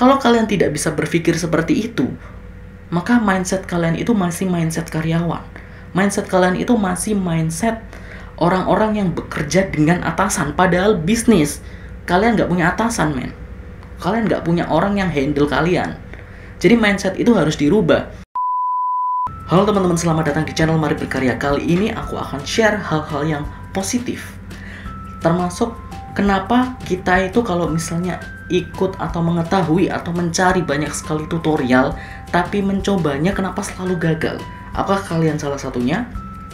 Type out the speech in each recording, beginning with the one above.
Kalau kalian tidak bisa berpikir seperti itu, maka mindset kalian itu masih mindset karyawan. Mindset kalian itu masih mindset orang-orang yang bekerja dengan atasan. Padahal bisnis, kalian nggak punya atasan, men. Kalian nggak punya orang yang handle kalian. Jadi mindset itu harus dirubah. Halo teman-teman, selamat datang di channel Mari Berkarya. Kali ini aku akan share hal-hal yang positif. Termasuk kenapa kita itu kalau misalnya ikut atau mengetahui atau mencari banyak sekali tutorial, tapi mencobanya kenapa selalu gagal. Apakah kalian salah satunya?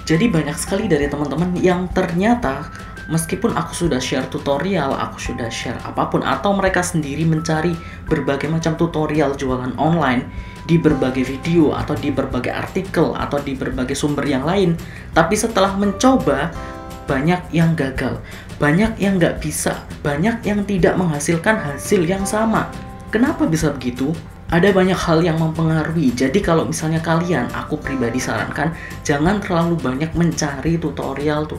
Jadi banyak sekali dari teman-teman yang ternyata meskipun aku sudah share tutorial, aku sudah share apapun, atau mereka sendiri mencari berbagai macam tutorial jualan online di berbagai video atau di berbagai artikel atau di berbagai sumber yang lain, tapi setelah mencoba banyak yang gagal, banyak yang nggak bisa, banyak yang tidak menghasilkan hasil yang sama. Kenapa bisa begitu? Ada banyak hal yang mempengaruhi. Jadi kalau misalnya kalian, aku pribadi sarankan, jangan terlalu banyak mencari tutorial.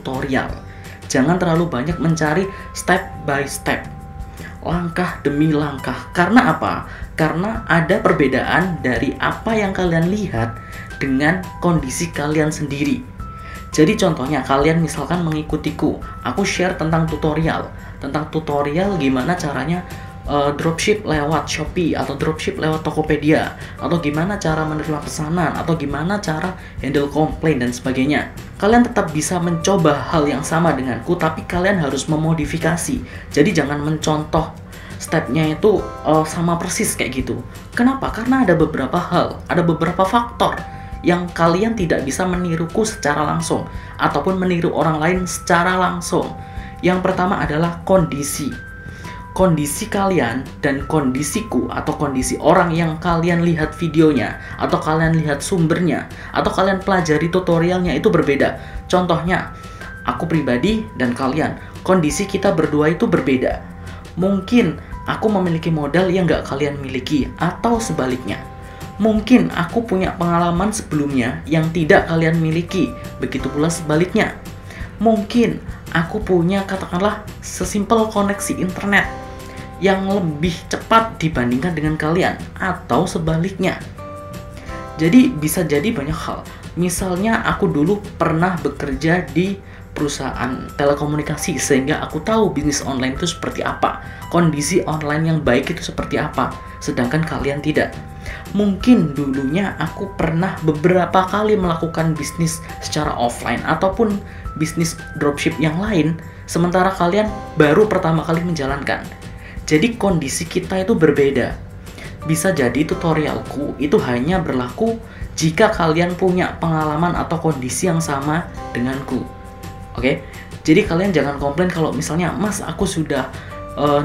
Jangan terlalu banyak mencari step by step, langkah demi langkah. Karena apa? Karena ada perbedaan dari apa yang kalian lihat dengan kondisi kalian sendiri. Jadi contohnya kalian misalkan mengikutiku, aku share tentang tutorial gimana caranya dropship lewat Shopee atau dropship lewat Tokopedia, atau gimana cara menerima pesanan, atau gimana cara handle komplain dan sebagainya. Kalian tetap bisa mencoba hal yang sama denganku, tapi kalian harus memodifikasi. Jadi jangan mencontoh stepnya itu sama persis kayak gitu. Kenapa? Karena ada beberapa hal, ada beberapa faktor yang kalian tidak bisa meniruku secara langsung ataupun meniru orang lain secara langsung. Yang pertama adalah kondisi kalian dan kondisiku atau kondisi orang yang kalian lihat videonya atau kalian lihat sumbernya atau kalian pelajari tutorialnya itu berbeda. Contohnya, aku pribadi dan kalian, kondisi kita berdua itu berbeda. Mungkin aku memiliki modal yang gak kalian miliki, atau sebaliknya. Mungkin aku punya pengalaman sebelumnya yang tidak kalian miliki, begitu pula sebaliknya. Mungkin aku punya katakanlah sesimpel koneksi internet yang lebih cepat dibandingkan dengan kalian, atau sebaliknya. Jadi bisa jadi banyak hal. Misalnya aku dulu pernah bekerja di perusahaan telekomunikasi sehingga aku tahu bisnis online itu seperti apa, kondisi online yang baik itu seperti apa, sedangkan kalian tidak. Mungkin dulunya aku pernah beberapa kali melakukan bisnis secara offline ataupun bisnis dropship yang lain, sementara kalian baru pertama kali menjalankan. Jadi kondisi kita itu berbeda. Bisa jadi tutorialku itu hanya berlaku jika kalian punya pengalaman atau kondisi yang sama denganku. Oke? Jadi kalian jangan komplain kalau misalnya, Mas, aku sudah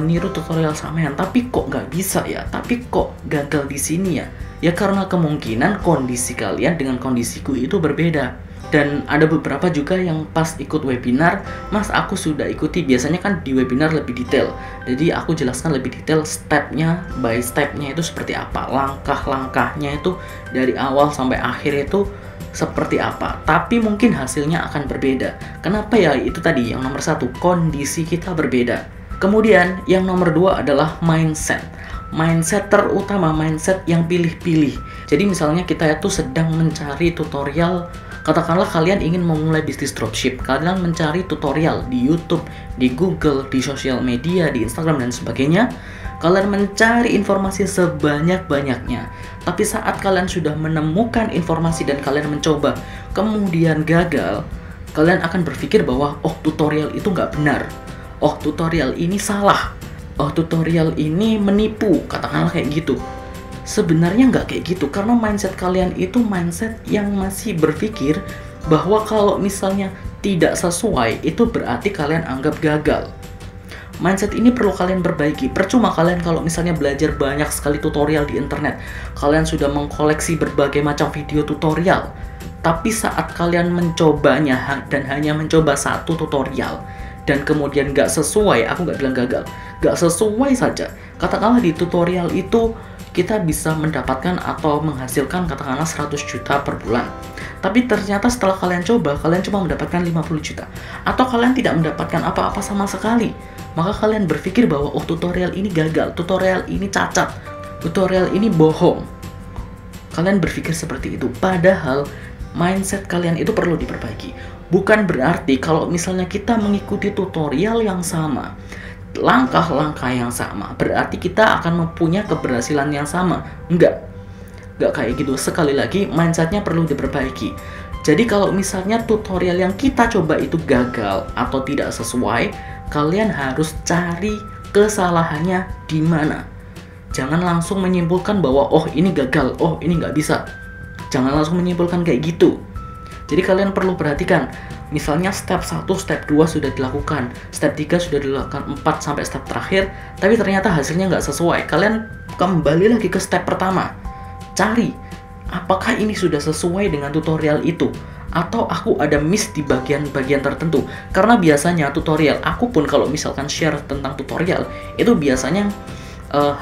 niru tutorial sampean, tapi kok nggak bisa ya? Tapi kok gagal di sini ya? Ya karena kemungkinan kondisi kalian dengan kondisiku itu berbeda. Dan ada beberapa juga yang pas ikut webinar, Mas, aku sudah ikuti. Biasanya kan di webinar lebih detail, jadi aku jelaskan lebih detail stepnya by stepnya itu seperti apa, langkah-langkahnya itu dari awal sampai akhir itu seperti apa. Tapi mungkin hasilnya akan berbeda. Kenapa ya? Itu tadi yang nomor satu, kondisi kita berbeda. Kemudian yang nomor dua adalah mindset. Mindset terutama mindset yang pilih-pilih. Jadi misalnya kita itu sedang mencari tutorial, katakanlah kalian ingin memulai bisnis dropship, kalian mencari tutorial di YouTube, di Google, di sosial media, di Instagram dan sebagainya. Kalian mencari informasi sebanyak-banyaknya. Tapi saat kalian sudah menemukan informasi dan kalian mencoba, kemudian gagal, kalian akan berpikir bahwa, oh, tutorial itu nggak benar. Oh, tutorial ini salah. Oh, tutorial ini menipu, katakanlah kayak gitu. Sebenarnya nggak kayak gitu, karena mindset kalian itu mindset yang masih berpikir bahwa kalau misalnya tidak sesuai, itu berarti kalian anggap gagal. Mindset ini perlu kalian perbaiki. Percuma kalian kalau misalnya belajar banyak sekali tutorial di internet, kalian sudah mengkoleksi berbagai macam video tutorial, tapi saat kalian mencobanya dan hanya mencoba satu tutorial, dan kemudian nggak sesuai, aku nggak bilang gagal, nggak sesuai saja. Katakanlah di tutorial itu kita bisa mendapatkan atau menghasilkan katakanlah 100 juta per bulan. Tapi ternyata setelah kalian coba, kalian cuma mendapatkan 50 juta. Atau kalian tidak mendapatkan apa-apa sama sekali. Maka kalian berpikir bahwa, oh, tutorial ini gagal, tutorial ini cacat, tutorial ini bohong. Kalian berpikir seperti itu, padahal mindset kalian itu perlu diperbaiki. Bukan berarti kalau misalnya kita mengikuti tutorial yang sama, langkah-langkah yang sama, berarti kita akan mempunyai keberhasilan yang sama. Enggak kayak gitu. Sekali lagi, mindsetnya perlu diperbaiki. Jadi kalau misalnya tutorial yang kita coba itu gagal atau tidak sesuai, kalian harus cari kesalahannya di mana. Jangan langsung menyimpulkan bahwa oh ini gagal, oh ini nggak bisa. Jangan langsung menyimpulkan kayak gitu. Jadi kalian perlu perhatikan, misalnya step 1, step 2 sudah dilakukan, step 3 sudah dilakukan, 4 sampai step terakhir, tapi ternyata hasilnya nggak sesuai. Kalian kembali lagi ke step pertama. Cari, apakah ini sudah sesuai dengan tutorial itu? Atau aku ada miss di bagian-bagian tertentu? Karena biasanya tutorial, aku pun kalau misalkan share tentang tutorial, itu biasanya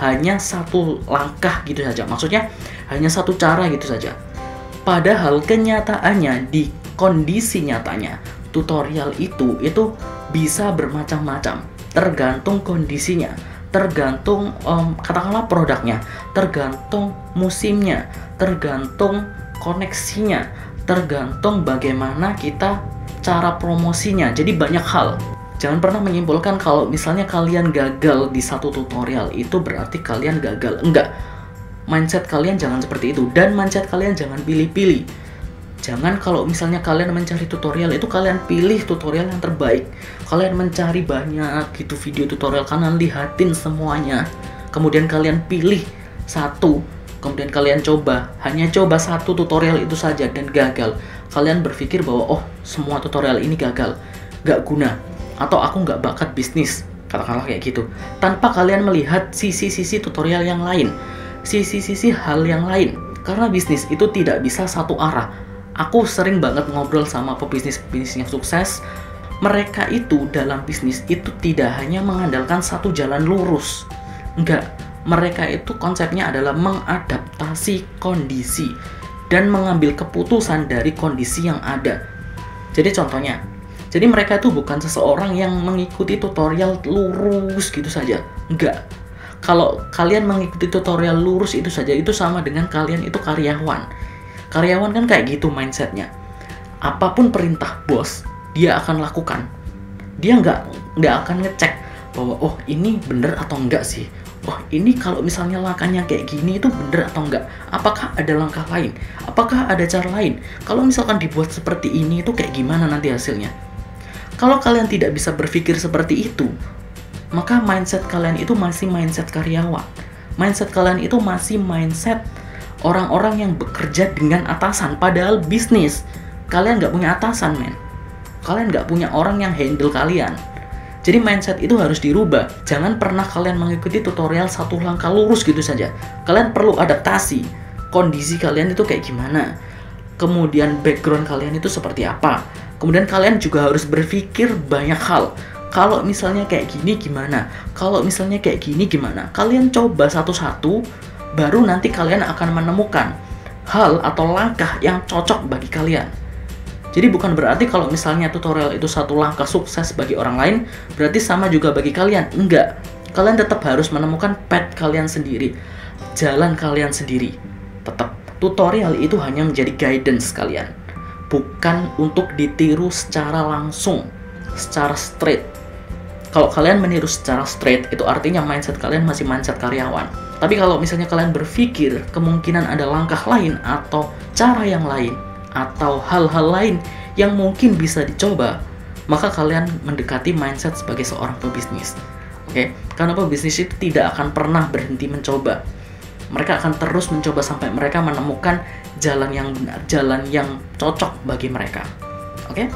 hanya satu langkah gitu saja. Maksudnya hanya satu cara gitu saja. Padahal kenyataannya di kondisi nyatanya tutorial itu bisa bermacam-macam, tergantung kondisinya, tergantung katakanlah produknya, tergantung musimnya, tergantung koneksinya, tergantung bagaimana kita cara promosinya. Jadi banyak hal. Jangan pernah menyimpulkan kalau misalnya kalian gagal di satu tutorial itu berarti kalian gagal. Enggak. Mindset kalian jangan seperti itu, dan mindset kalian jangan pilih-pilih. Jangan kalau misalnya kalian mencari tutorial itu kalian pilih tutorial yang terbaik. Kalian mencari banyak gitu video tutorial, kalian lihatin semuanya. Kemudian kalian pilih satu, kemudian kalian coba, hanya coba satu tutorial itu saja dan gagal. Kalian berpikir bahwa oh semua tutorial ini gagal, gak guna, atau aku nggak bakat bisnis, katakanlah kayak gitu, tanpa kalian melihat sisi-sisi tutorial yang lain, sisi-sisi hal yang lain. Karena bisnis itu tidak bisa satu arah. Aku sering banget ngobrol sama pebisnis-pebisnis yang sukses. Mereka itu dalam bisnis itu tidak hanya mengandalkan satu jalan lurus. Enggak, mereka itu konsepnya adalah mengadaptasi kondisi dan mengambil keputusan dari kondisi yang ada. Jadi contohnya, jadi mereka itu bukan seseorang yang mengikuti tutorial lurus gitu saja. Enggak. Kalau kalian mengikuti tutorial lurus itu saja, itu sama dengan kalian itu karyawan. Karyawan kan kayak gitu mindsetnya. Apapun perintah bos, dia akan lakukan. Dia nggak akan ngecek bahwa oh ini bener atau enggak sih. Oh ini kalau misalnya langkahnya kayak gini itu bener atau enggak. Apakah ada langkah lain? Apakah ada cara lain? Kalau misalkan dibuat seperti ini itu kayak gimana nanti hasilnya? Kalau kalian tidak bisa berpikir seperti itu, maka mindset kalian itu masih mindset karyawan. Mindset kalian itu masih mindset orang-orang yang bekerja dengan atasan. Padahal bisnis, kalian nggak punya atasan, men. Kalian nggak punya orang yang handle kalian. Jadi mindset itu harus dirubah. Jangan pernah kalian mengikuti tutorial satu langkah lurus gitu saja. Kalian perlu adaptasi. Kondisi kalian itu kayak gimana? Kemudian background kalian itu seperti apa? Kemudian kalian juga harus berpikir banyak hal. Kalau misalnya kayak gini gimana? Kalau misalnya kayak gini gimana? Kalian coba satu-satu, baru nanti kalian akan menemukan hal atau langkah yang cocok bagi kalian. Jadi bukan berarti kalau misalnya tutorial itu satu langkah sukses bagi orang lain, berarti sama juga bagi kalian. Enggak. Kalian tetap harus menemukan path kalian sendiri, jalan kalian sendiri. Tetap tutorial itu hanya menjadi guidance kalian, bukan untuk ditiru secara langsung, secara straight. Kalau kalian meniru secara straight, itu artinya mindset kalian masih mindset karyawan. Tapi kalau misalnya kalian berpikir kemungkinan ada langkah lain atau cara yang lain atau hal-hal lain yang mungkin bisa dicoba, maka kalian mendekati mindset sebagai seorang pebisnis. Oke? Karena pebisnis itu tidak akan pernah berhenti mencoba. Mereka akan terus mencoba sampai mereka menemukan jalan yang benar, jalan yang cocok bagi mereka. Oke?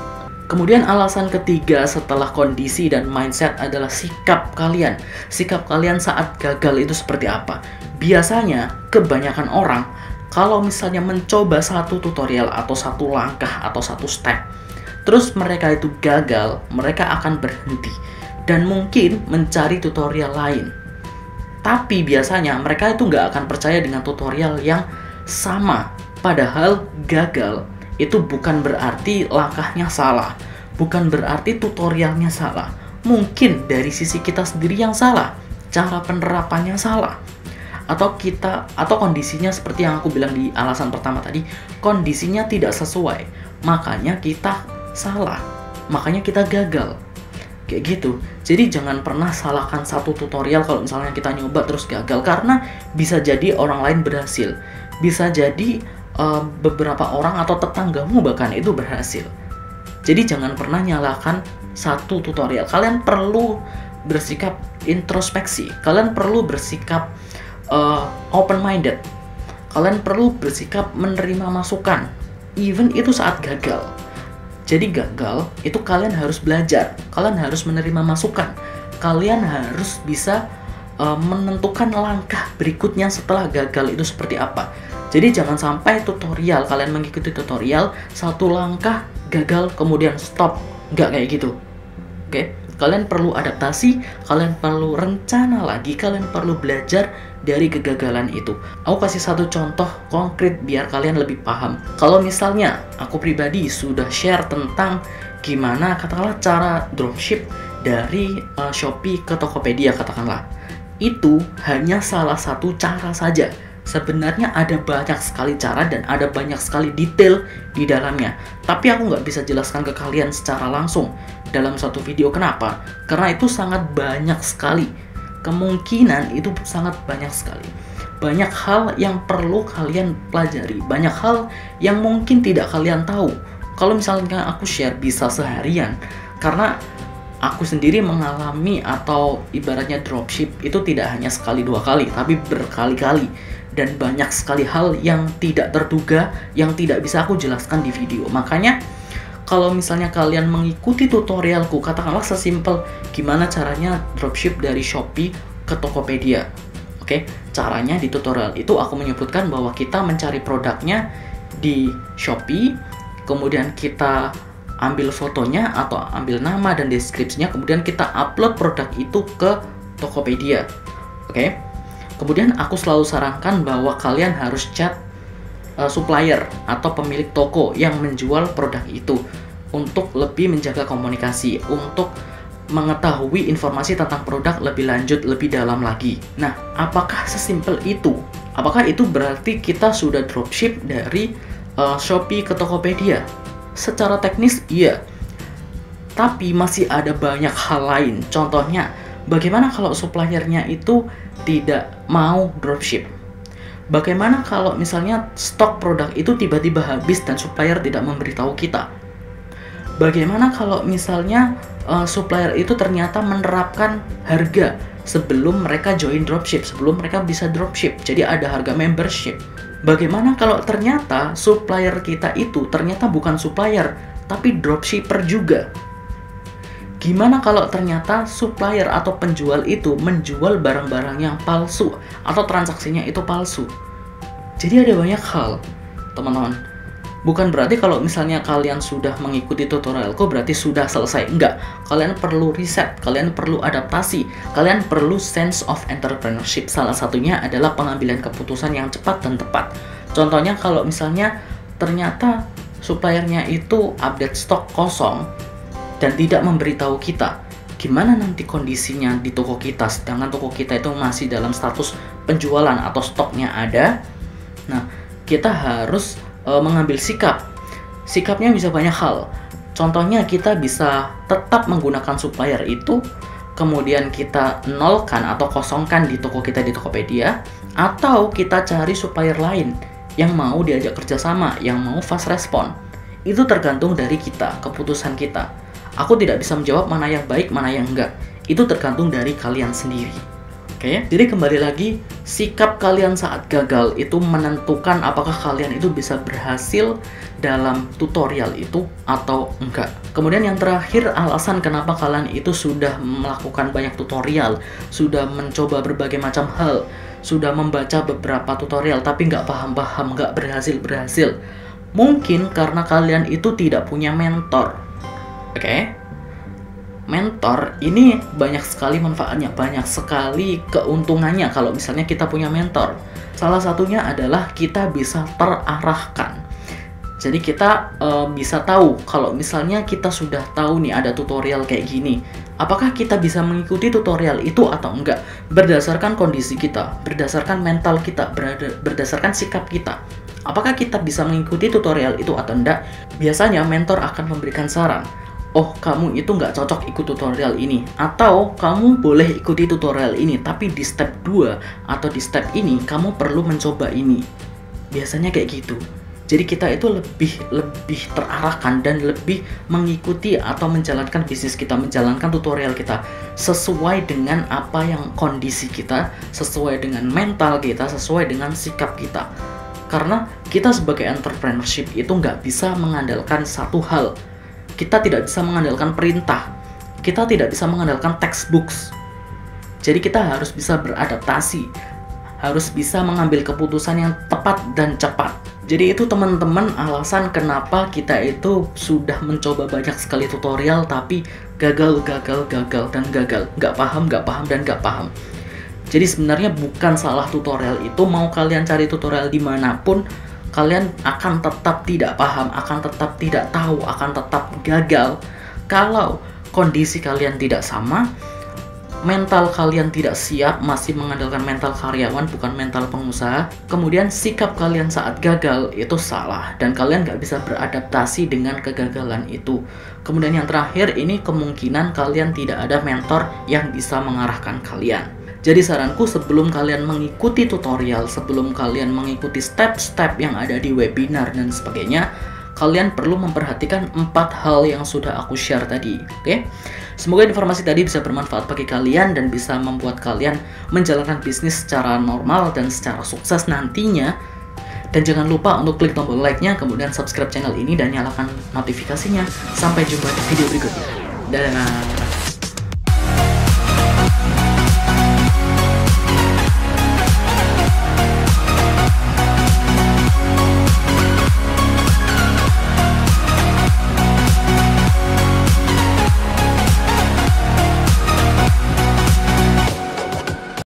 Kemudian alasan ketiga setelah kondisi dan mindset adalah sikap kalian. Sikap kalian saat gagal itu seperti apa? Biasanya kebanyakan orang kalau misalnya mencoba satu tutorial atau satu langkah atau satu step, terus mereka itu gagal, mereka akan berhenti dan mungkin mencari tutorial lain. Tapi biasanya mereka itu nggak akan percaya dengan tutorial yang sama. Padahal gagal itu bukan berarti langkahnya salah, bukan berarti tutorialnya salah. Mungkin dari sisi kita sendiri yang salah, cara penerapannya salah. atau kondisinya seperti yang aku bilang di alasan pertama tadi, kondisinya tidak sesuai, makanya kita salah, makanya kita gagal. Kayak gitu. Jadi jangan pernah salahkan satu tutorial kalau misalnya kita nyoba terus gagal, karena bisa jadi orang lain berhasil. Bisa jadi beberapa orang atau tetanggamu bahkan itu berhasil. Jadi jangan pernah nyalakan satu tutorial. Kalian perlu bersikap introspeksi. Kalian perlu bersikap open-minded. Kalian perlu bersikap menerima masukan, even itu saat gagal. Jadi gagal, itu kalian harus belajar. Kalian harus menerima masukan. Kalian harus bisa menentukan langkah berikutnya setelah gagal itu seperti apa. Jadi jangan sampai tutorial, kalian mengikuti tutorial, satu langkah gagal kemudian stop. Nggak kayak gitu. Oke? Kalian perlu adaptasi, kalian perlu rencana lagi, kalian perlu belajar dari kegagalan itu. Aku kasih satu contoh konkret biar kalian lebih paham. Kalau misalnya aku pribadi sudah share tentang gimana katakanlah cara dropship dari Shopee ke Tokopedia katakanlah. Itu hanya salah satu cara saja. Sebenarnya ada banyak sekali cara dan ada banyak sekali detail di dalamnya. Tapi aku nggak bisa jelaskan ke kalian secara langsung dalam satu video. Kenapa? Karena itu sangat banyak sekali. Kemungkinan itu sangat banyak sekali. Banyak hal yang perlu kalian pelajari. Banyak hal yang mungkin tidak kalian tahu. Kalau misalnya aku share bisa seharian. Karena aku sendiri mengalami atau ibaratnya dropship itu tidak hanya sekali dua kali, tapi berkali-kali. Dan banyak sekali hal yang tidak terduga, yang tidak bisa aku jelaskan di video. Makanya kalau misalnya kalian mengikuti tutorialku, katakanlah sesimpel gimana caranya dropship dari Shopee ke Tokopedia. Oke, caranya di tutorial itu aku menyebutkan bahwa kita mencari produknya di Shopee, kemudian kita ambil fotonya atau ambil nama dan deskripsinya, kemudian kita upload produk itu ke Tokopedia. Oke. Kemudian aku selalu sarankan bahwa kalian harus chat supplier atau pemilik toko yang menjual produk itu untuk lebih menjaga komunikasi, untuk mengetahui informasi tentang produk lebih lanjut, lebih dalam lagi. Nah, apakah sesimpel itu? Apakah itu berarti kita sudah dropship dari Shopee ke Tokopedia? Secara teknis, iya. Tapi masih ada banyak hal lain. Contohnya, bagaimana kalau suppliernya itu tidak mau dropship? Bagaimana kalau misalnya stok produk itu tiba-tiba habis dan supplier tidak memberitahu kita? Bagaimana kalau misalnya supplier itu ternyata menerapkan harga sebelum mereka join dropship, sebelum mereka bisa dropship, jadi ada harga membership? Bagaimana kalau ternyata supplier kita itu ternyata bukan supplier, tapi dropshipper juga? Gimana kalau ternyata supplier atau penjual itu menjual barang-barang yang palsu atau transaksinya itu palsu? Jadi ada banyak hal, teman-teman. Bukan berarti kalau misalnya kalian sudah mengikuti tutorialku berarti sudah selesai. Enggak, kalian perlu riset, kalian perlu adaptasi, kalian perlu sense of entrepreneurship. Salah satunya adalah pengambilan keputusan yang cepat dan tepat. Contohnya kalau misalnya ternyata suppliernya itu update stok kosong dan tidak memberitahu kita, gimana nanti kondisinya di toko kita, sedangkan toko kita itu masih dalam status penjualan atau stoknya ada. Nah, kita harus mengambil sikap. Sikapnya bisa banyak hal. Contohnya kita bisa tetap menggunakan supplier itu, kemudian kita nolkan atau kosongkan di toko kita di Tokopedia, atau kita cari supplier lain yang mau diajak kerjasama, yang mau fast respon. Itu tergantung dari kita, keputusan kita. Aku tidak bisa menjawab mana yang baik, mana yang enggak. Itu tergantung dari kalian sendiri. Oke, jadi kembali lagi, sikap kalian saat gagal itu menentukan apakah kalian itu bisa berhasil dalam tutorial itu atau enggak. Kemudian yang terakhir, alasan kenapa kalian itu sudah melakukan banyak tutorial, sudah mencoba berbagai macam hal, sudah membaca beberapa tutorial tapi nggak paham-paham, nggak berhasil-berhasil. Mungkin karena kalian itu tidak punya mentor. Oke, mentor ini banyak sekali manfaatnya, banyak sekali keuntungannya kalau misalnya kita punya mentor. Salah satunya adalah kita bisa terarahkan. Jadi kita bisa tahu kalau misalnya kita sudah tahu nih ada tutorial kayak gini, apakah kita bisa mengikuti tutorial itu atau enggak, berdasarkan kondisi kita, berdasarkan mental kita, berdasarkan sikap kita. Apakah kita bisa mengikuti tutorial itu atau enggak? Biasanya mentor akan memberikan saran, oh kamu itu nggak cocok ikut tutorial ini, atau kamu boleh ikuti tutorial ini, tapi di step 2 atau di step ini kamu perlu mencoba ini. Biasanya kayak gitu. Jadi kita itu lebih terarahkan dan lebih mengikuti atau menjalankan bisnis kita, menjalankan tutorial kita sesuai dengan apa yang kondisi kita, sesuai dengan mental kita, sesuai dengan sikap kita. Karena kita sebagai entrepreneurship itu nggak bisa mengandalkan satu hal. Kita tidak bisa mengandalkan perintah. Kita tidak bisa mengandalkan textbooks. Jadi kita harus bisa beradaptasi, harus bisa mengambil keputusan yang tepat dan cepat. Jadi itu teman-teman alasan kenapa kita itu sudah mencoba banyak sekali tutorial tapi gagal. Nggak paham dan nggak paham. Jadi sebenarnya bukan salah tutorial itu, mau kalian cari tutorial dimanapun, kalian akan tetap tidak paham, akan tetap tidak tahu, akan tetap gagal. Kalau kondisi kalian tidak sama, mental kalian tidak siap, masih mengandalkan mental karyawan bukan mental pengusaha, kemudian sikap kalian saat gagal itu salah dan kalian nggak bisa beradaptasi dengan kegagalan itu. Kemudian yang terakhir, ini kemungkinan kalian tidak ada mentor yang bisa mengarahkan kalian. Jadi saranku, sebelum kalian mengikuti tutorial, sebelum kalian mengikuti step-step yang ada di webinar dan sebagainya, kalian perlu memperhatikan 4 hal yang sudah aku share tadi. Oke? Semoga informasi tadi bisa bermanfaat bagi kalian dan bisa membuat kalian menjalankan bisnis secara normal dan secara sukses nantinya. Dan jangan lupa untuk klik tombol like-nya, kemudian subscribe channel ini dan nyalakan notifikasinya. Sampai jumpa di video berikutnya. Dadah!